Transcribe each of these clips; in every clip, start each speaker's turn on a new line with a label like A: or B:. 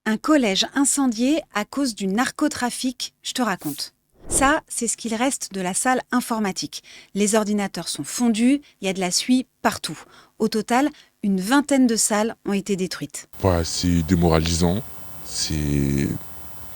A: Un collège incendié à cause du narcotrafic, je te raconte. Ça, c'est ce qu'il reste de la salle informatique. Les ordinateurs sont fondus, il y a de la suie partout. Au total, une vingtaine de salles ont été détruites.
B: C'est démoralisant, c'est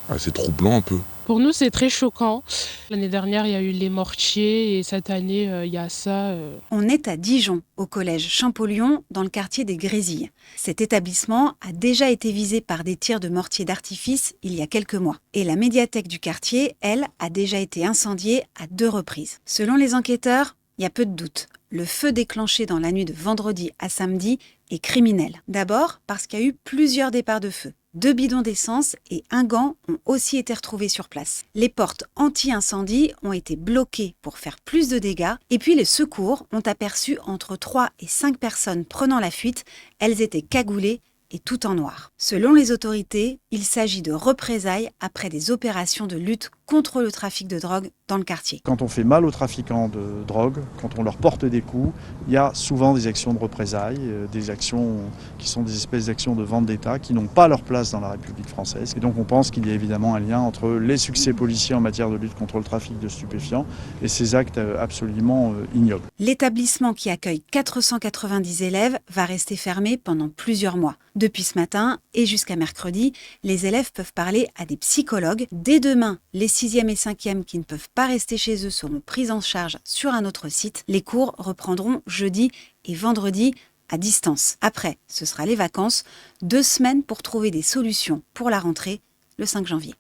B: assez troublant un peu.
C: Pour nous, c'est très choquant. L'année dernière, il y a eu les mortiers et cette année, il y a ça.
A: On est à Dijon, au collège Champollion, dans le quartier des Grésilles. Cet établissement a déjà été visé par des tirs de mortiers d'artifice il y a quelques mois. Et la médiathèque du quartier, elle, a déjà été incendiée à 2 reprises. Selon les enquêteurs, il y a peu de doute. Le feu déclenché dans la nuit de vendredi à samedi est criminel. D'abord parce qu'il y a eu plusieurs départs de feu. 2 bidons d'essence et un gant ont aussi été retrouvés sur place. Les portes anti-incendie ont été bloquées pour faire plus de dégâts. Et puis les secours ont aperçu entre 3 et 5 personnes prenant la fuite. Elles étaient cagoulées et tout en noir. Selon les autorités, il s'agit de représailles après des opérations de lutte contre le trafic de drogue dans le quartier.
D: Quand on fait mal aux trafiquants de drogue, quand on leur porte des coups, il y a souvent des actions de représailles, des actions qui sont des espèces d'actions de vendetta qui n'ont pas leur place dans la République française. Et donc on pense qu'il y a évidemment un lien entre les succès policiers en matière de lutte contre le trafic de stupéfiants et ces actes absolument ignobles.
A: L'établissement qui accueille 490 élèves va rester fermé pendant plusieurs mois. Depuis ce matin et jusqu'à mercredi, les élèves peuvent parler à des psychologues. Dès demain, les 6e et 5e qui ne peuvent pas rester chez eux seront pris en charge sur un autre site. Les cours reprendront jeudi et vendredi à distance. Après, ce sera les vacances, 2 semaines pour trouver des solutions pour la rentrée le 5 janvier.